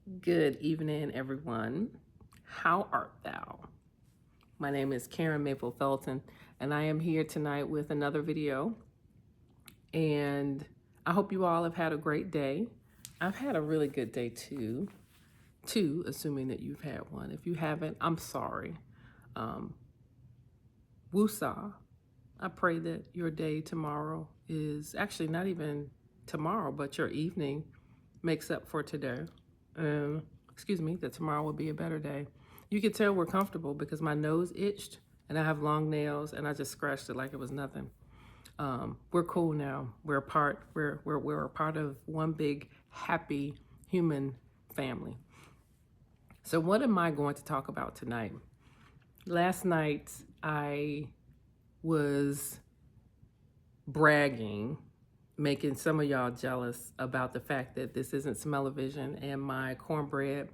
Good evening, everyone. How art thou? My name is Karen Maple Felton, and I am here tonight with another video. And I hope you all have had a great day. I've had a really good day too, assuming that you've had one. If you haven't, I'm sorry. Woosah. I pray that your day tomorrow is actually not even tomorrow, but your evening makes up for today. That tomorrow will be a better day. You can tell we're comfortable because my nose itched and I have long nails and I just scratched it like it was nothing. We're cool now. We're a part of one big happy human family. So what am I going to talk about tonight? Last night I was bragging, making some of y'all jealous about the fact that this isn't smell-o-vision and my cornbread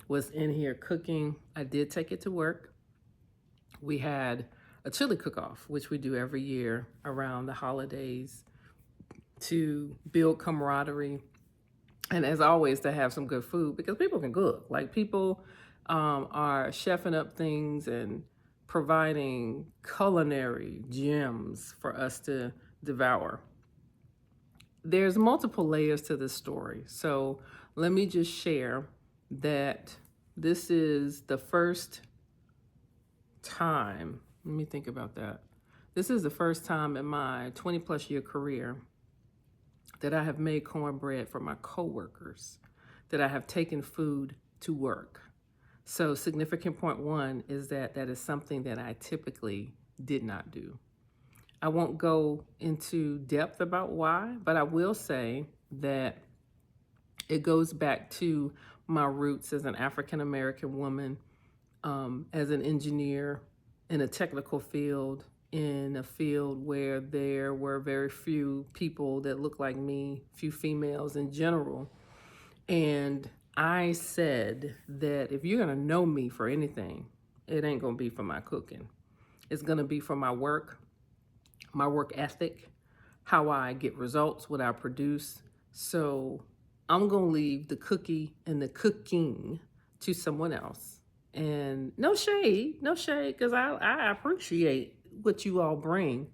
was in here cooking. I did take it to work. We had a chili cook-off, which we do every year around the holidays to build camaraderie. And as always, to have some good food because people can cook. Like people are chefing up things and providing culinary gems for us to devour. There's multiple layers to this story. So let me just share that this is the first time, let me think about that. This is the first time in my 20 plus year career that I have made cornbread for my coworkers, that I have taken food to work. So significant point one is that that is something that I typically did not do. I won't go into depth about why, but I will say that it goes back to my roots as an African-American woman, as an engineer in a technical field, in a field where there were very few people that looked like me, few females in general. And I said that if you're gonna know me for anything, it ain't gonna be for my cooking. It's gonna be for my work ethic, how I get results, what I produce. So I'm gonna leave the cookie and the cooking to someone else. And no shade, because I appreciate what you all bring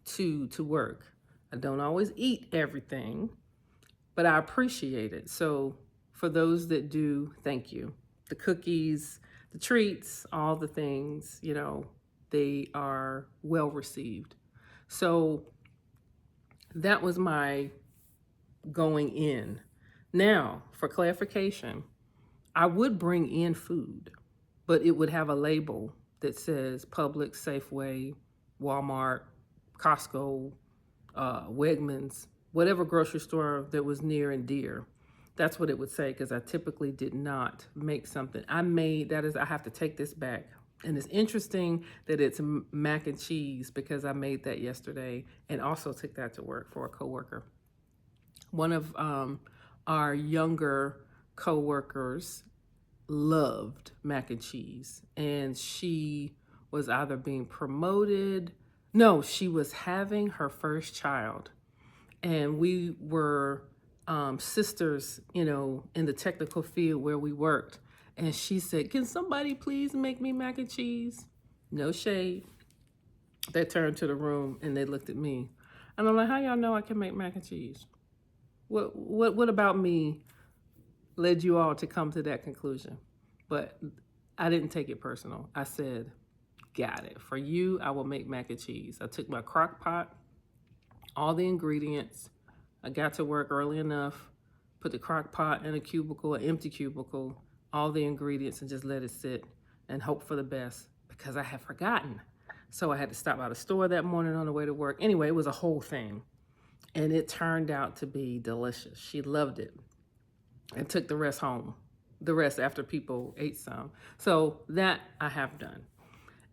to work. I don't always eat everything, but I appreciate it. So for those that do, thank you. The cookies, the treats, all the things, they are well received. So that was my going in. Now, for clarification, I would bring in food, but it would have a label that says Publix, Safeway, Walmart, Costco, Wegmans, whatever grocery store that was near and dear. That's what it would say, because I typically did not make something. I have to take this back. And it's interesting that it's mac and cheese because I made that yesterday and also took that to work for a coworker. One of our younger coworkers loved mac and cheese, and she was either being promoted. No, she was having her first child, and we were sisters, in the technical field where we worked. And she said, "Can somebody please make me mac and cheese?" No shade. They turned to the room and they looked at me. And I'm like, "How y'all know I can make mac and cheese? What about me led you all to come to that conclusion?" But I didn't take it personal. I said, "Got it. For you, I will make mac and cheese." I took my crock pot, all the ingredients. I got to work early enough, put the crock pot in a cubicle, an empty cubicle, all the ingredients, and just let it sit and hope for the best because I had forgotten. So I had to stop by the store that morning on the way to work. Anyway, it was a whole thing. And it turned out to be delicious. She loved it and took the rest home. The rest after people ate some. So that I have done.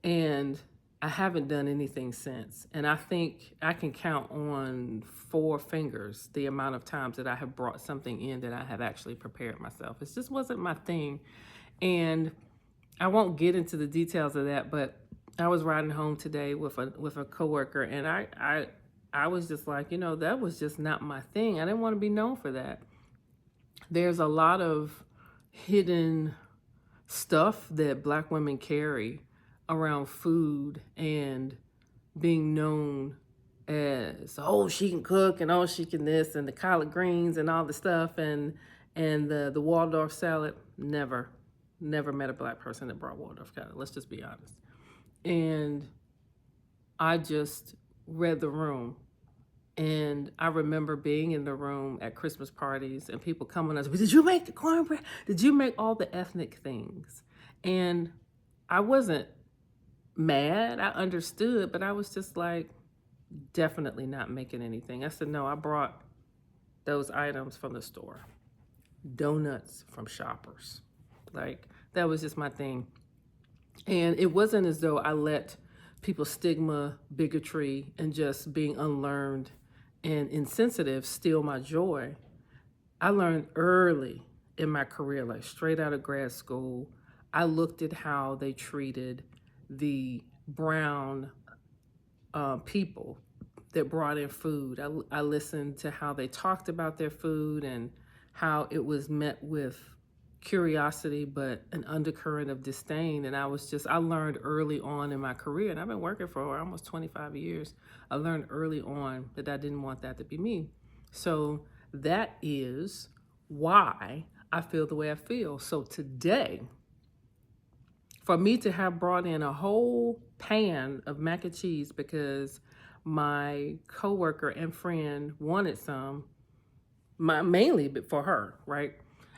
And I haven't done anything since. And I think I can count on 4 fingers the amount of times that I have brought something in that I have actually prepared myself. It just wasn't my thing. And I won't get into the details of that, but I was riding home today with a coworker, and I was just like, that was just not my thing. I didn't want to be known for that. There's a lot of hidden stuff that Black women carry around food and being known as, oh, she can cook and oh, she can this, and the collard greens and all the stuff, and the Waldorf salad. Never met a Black person that brought Waldorf salad. Let's just be honest. And I just read the room. And I remember being in the room at Christmas parties and people coming up, did you make the cornbread? Did you make all the ethnic things? And I wasn't mad. I understood, but I was just like, definitely not making anything. I said, no, I brought those items from the store. Donuts from Shoppers. Like, that was just my thing. And it wasn't as though I let people's stigma, bigotry, and just being unlearned and insensitive steal my joy. I learned early in my career, like straight out of grad school, I looked at how they treated the brown people that brought in food. I listened to how they talked about their food and how it was met with curiosity, but an undercurrent of disdain. And I learned early on in my career, and I've been working for almost 25 years. I learned early on that I didn't want that to be me. So that is why I feel the way I feel. So today, for me to have brought in a whole pan of mac and cheese because my coworker and friend wanted some, mainly for her, right?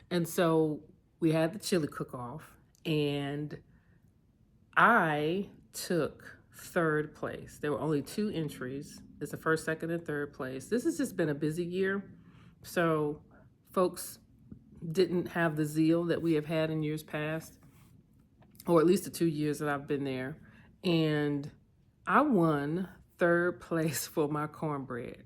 And so we had the chili cook-off, and I took third place. There were only 2 entries. It's the first, second, and third place. This has just been a busy year, so folks didn't have the zeal that we have had in years past, or at least the 2 years that I've been there. And I won third place for my cornbread.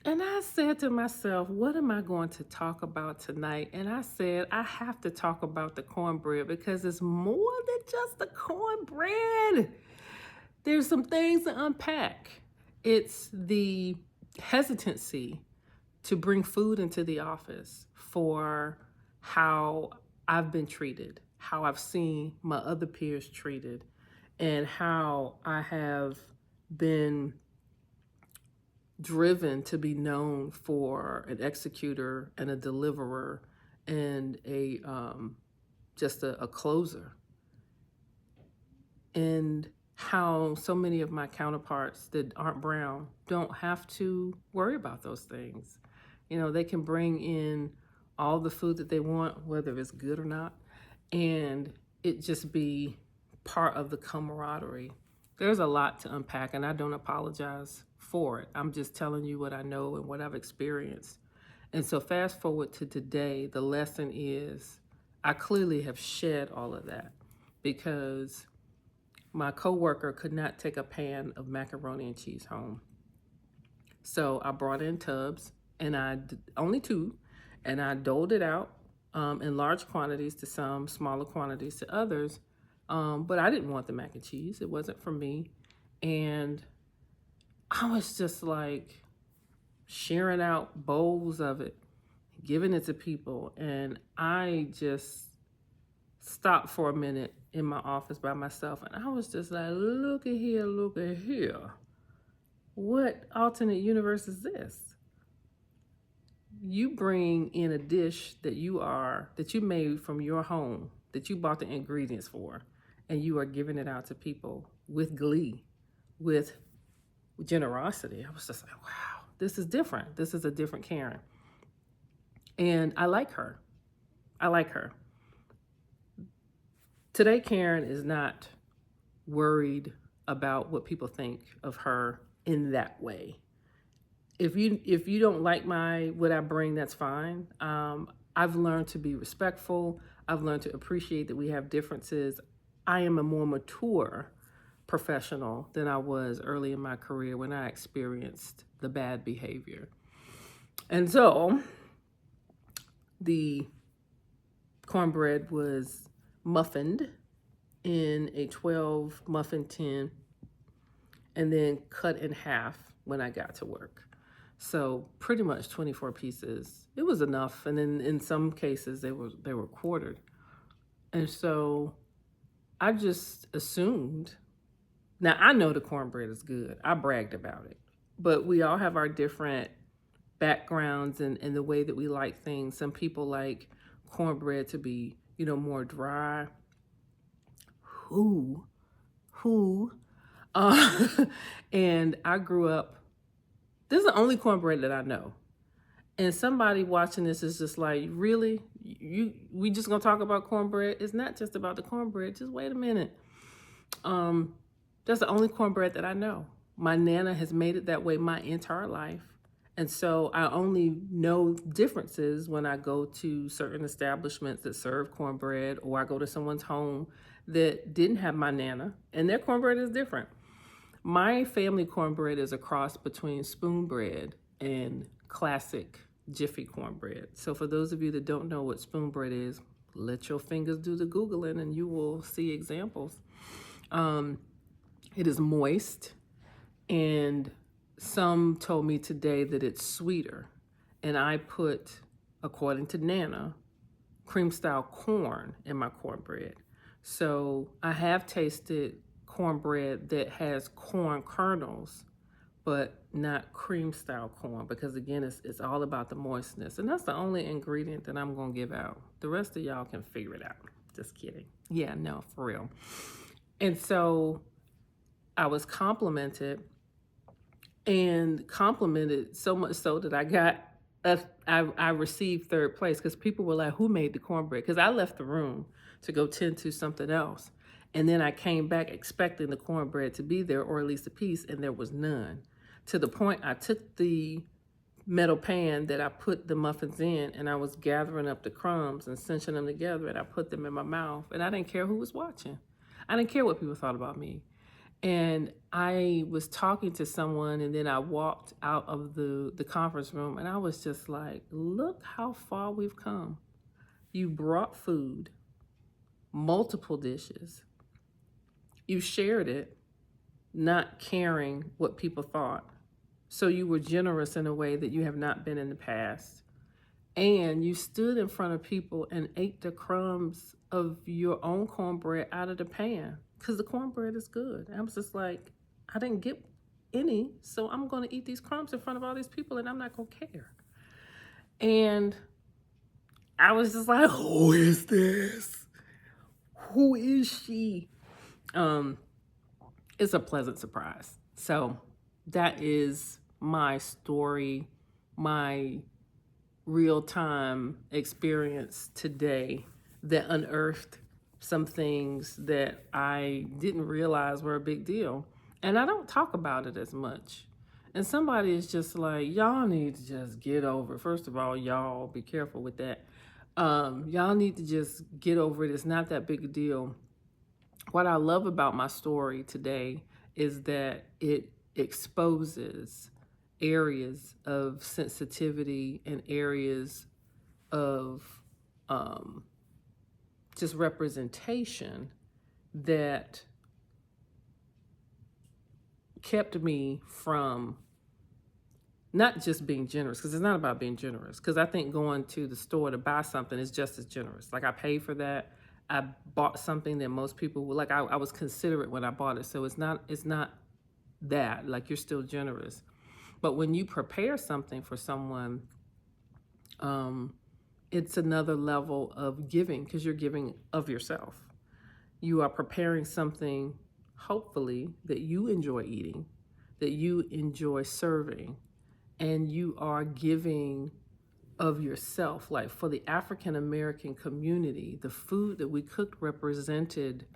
And I said to myself, what am I going to talk about tonight? And I said, I have to talk about the cornbread because it's more than just the cornbread. There's some things to unpack. It's the hesitancy to bring food into the office for how I've been treated, how I've seen my other peers treated, and how I have been driven to be known for an executor and a deliverer and just a closer. And how so many of my counterparts that aren't brown don't have to worry about those things. You know, they can bring in all the food that they want, whether it's good or not, and it just be part of the camaraderie. There's a lot to unpack, and I don't apologize for it. I'm just telling you what I know and what I've experienced. And so fast forward to today, the lesson is I clearly have shed all of that because my coworker could not take a pan of macaroni and cheese home. So I brought in tubs, and only 2, and I doled it out in large quantities to some, smaller quantities to others. But I didn't want the mac and cheese. It wasn't for me. And I was just like sharing out bowls of it, giving it to people. And I just stopped for a minute in my office by myself. And I was just like, look at here, look at here. What alternate universe is this? You bring in a dish that you made from your home, that you bought the ingredients for, and you are giving it out to people with glee, with generosity. I was just like, wow, this is different. This is a different Karen. And I like her. Today, Karen is not worried about what people think of her in that way. If you don't like what I bring, that's fine. I've learned to be respectful. I've learned to appreciate that we have differences. I am a more mature professional than I was early in my career when I experienced the bad behavior. And so the cornbread was muffined in a 12 muffin tin and then cut in half when I got to work. So pretty much 24 pieces. It was enough. And then in some cases they were quartered. And so I just assumed. Now I know the cornbread is good. I bragged about it. But we all have our different backgrounds and the way that we like things. Some people like cornbread to be, more dry. Who? Who? And I grew up, this is the only cornbread that I know. And somebody watching this is just like, really? We just gonna talk about cornbread? It's not just about the cornbread. Just wait a minute. That's the only cornbread that I know. My Nana has made it that way my entire life. And so I only know differences when I go to certain establishments that serve cornbread, or I go to someone's home that didn't have my Nana, and their cornbread is different. My family cornbread is a cross between spoon bread and classic Jiffy cornbread. So for those of you that don't know what spoon bread is, let your fingers do the Googling and you will see examples. It is moist, and some told me today that it's sweeter. And I put, according to Nana, cream style corn in my cornbread. So I have tasted cornbread that has corn kernels, but not cream style corn, because again, it's all about the moistness. And that's the only ingredient that I'm gonna give out. The rest of y'all can figure it out. Just kidding. Yeah, no, for real. And so I was complimented, and complimented so much so that I received third place, because people were like, who made the cornbread? Because I left the room to go tend to something else. And then I came back expecting the cornbread to be there, or at least a piece, and there was none. To the point I took the metal pan that I put the muffins in, and I was gathering up the crumbs and cinching them together, and I put them in my mouth, and I didn't care who was watching. I didn't care what people thought about me. And I was talking to someone, and then I walked out of the conference room, and I was just like, look how far we've come. You brought food, multiple dishes. You shared it, not caring what people thought. So you were generous in a way that you have not been in the past. And you stood in front of people and ate the crumbs of your own cornbread out of the pan, because the cornbread is good. I was just like, I didn't get any, so I'm going to eat these crumbs in front of all these people, and I'm not going to care. And I was just like, who is this? Who is she? It's a pleasant surprise. So that is my story, my real-time experience today that unearthed some things that I didn't realize were a big deal. And I don't talk about it as much. And somebody is just like, y'all need to just get over it. First of all, y'all be careful with that. Y'all need to just get over it. It's not that big a deal. What I love about my story today is that it exposes areas of sensitivity and areas of just representation that kept me from not just being generous, because it's not about being generous, because I think going to the store to buy something is just as generous. Like, I paid for that. I bought something that most people would like. I was considerate when I bought it. So it's not that, like, you're still generous. But when you prepare something for someone, it's another level of giving, because you're giving of yourself. You are preparing something, hopefully, that you enjoy eating, that you enjoy serving, and you are giving of yourself. Like, for the African American community, the food that we cooked represented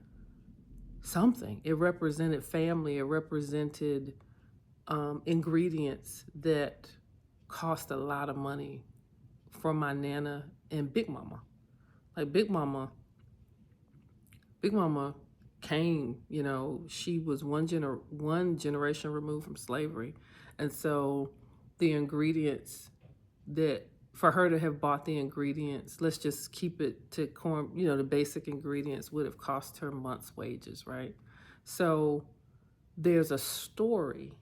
something. It represented family. It represented ingredients that cost a lot of money for my Nana and Big Mama. Like, Big Mama came, she was one generation removed from slavery. And so the ingredients that, for her to have bought the ingredients, let's just keep it to corn, the basic ingredients would have cost her month's wages, right? So there's a story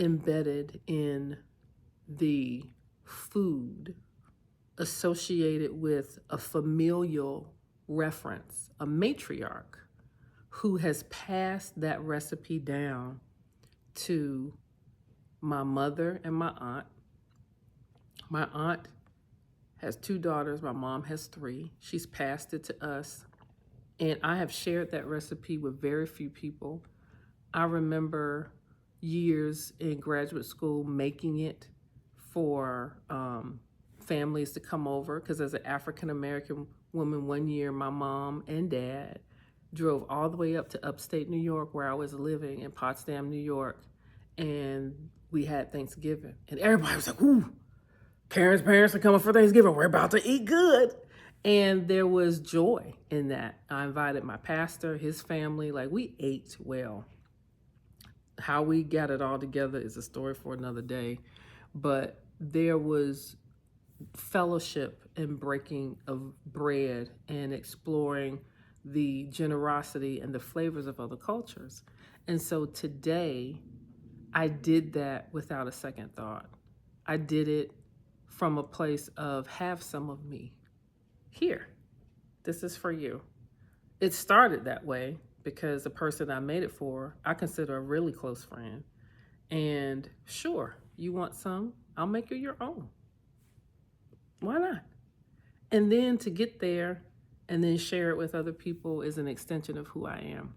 embedded in the food associated with a familial reference, a matriarch who has passed that recipe down to my mother and my aunt. My aunt has 2 daughters. My mom has 3. She's passed it to us. And I have shared that recipe with very few people. I remember years in graduate school making it for families to come over, because as an African-American woman, one year my mom and dad drove all the way up to upstate New York, where I was living in Potsdam, New York, and we had Thanksgiving. And everybody was like, ooh, Karen's parents are coming for Thanksgiving. We're about to eat good. And there was joy in that. I invited my pastor, his family, like we ate well. How we got it all together is a story for another day. But there was fellowship and breaking of bread and exploring the generosity and the flavors of other cultures. And so today, I did that without a second thought. I did it from a place of have some of me. Here, this is for you. It started that way because the person I made it for, I consider a really close friend. And sure, you want some? I'll make you your own. Why not? And then to get there and then share it with other people is an extension of who I am.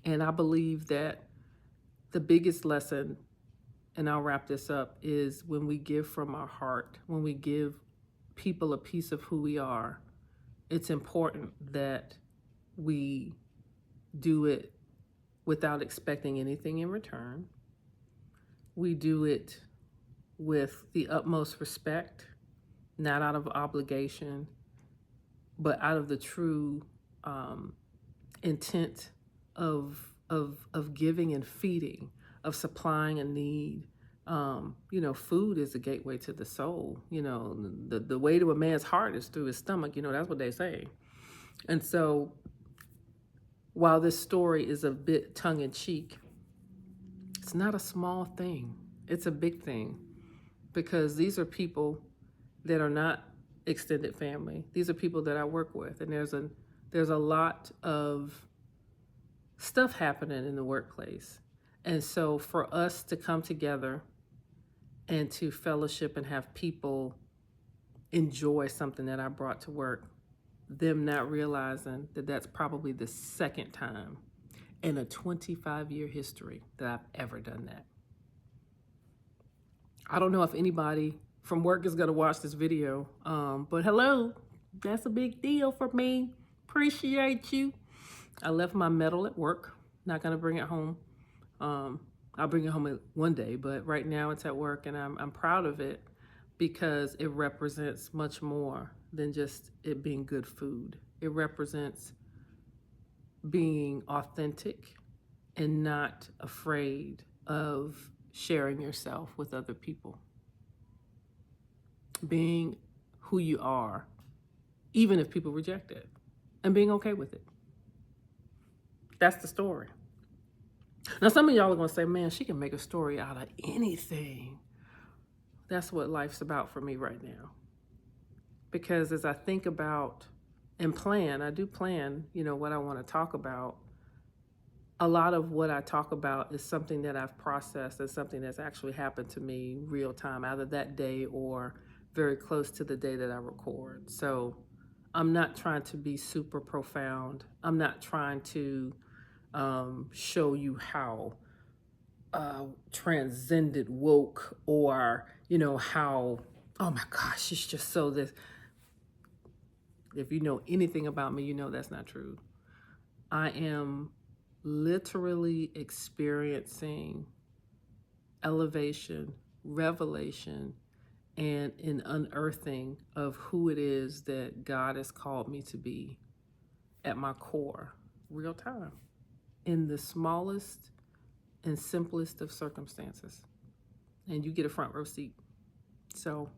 And I believe that the biggest lesson, and I'll wrap this up, is when we give from our heart, when we give people a piece of who we are, it's important that we do it without expecting anything in return. We do it with the utmost respect, not out of obligation, but out of the true intent of giving and feeding, of supplying a need. Food is the gateway to the soul. The way to a man's heart is through his stomach. That's what they say. And so while this story is a bit tongue-in-cheek, it's not a small thing. It's a big thing, because these are people that are not extended family. These are people that I work with, and there's a lot of stuff happening in the workplace. And so for us to come together and to fellowship and have people enjoy something that I brought to work, them not realizing that that's probably the second time in a 25-year history that I've ever done that. I don't know if anybody from work is gonna watch this video, but hello, that's a big deal for me. Appreciate you. I left my medal at work, not gonna bring it home. I'll bring it home one day, but right now it's at work, and I'm proud of it because it represents much more than just it being good food. It represents being authentic and not afraid of sharing yourself with other people. Being who you are, even if people reject it, and being okay with it. That's the story. Now, some of y'all are gonna say, man, she can make a story out of anything. That's what life's about for me right now. Because as I think about and plan, I do plan, what I wanna talk about. A lot of what I talk about is something that I've processed and something that's actually happened to me real time, either that day or very close to the day that I record. So I'm not trying to be super profound. I'm not trying to show you how transcendent woke or, how, oh my gosh, it's just so this. If you know anything about me, that's not true. I am literally experiencing elevation, revelation, and an unearthing of who it is that God has called me to be at my core, real time, in the smallest and simplest of circumstances. And you get a front row seat. So,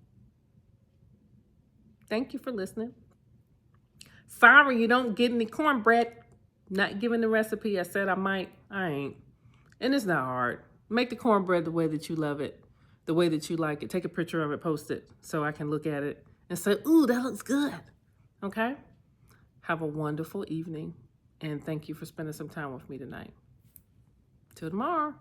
thank you for listening. Sorry you don't get any cornbread. Not giving the recipe. I said I might. I ain't. And it's not hard. Make the cornbread the way that you love it, the way that you like it. Take a picture of it, post it so I can look at it and say, ooh, that looks good. Okay? Have a wonderful evening, and thank you for spending some time with me tonight. Till tomorrow.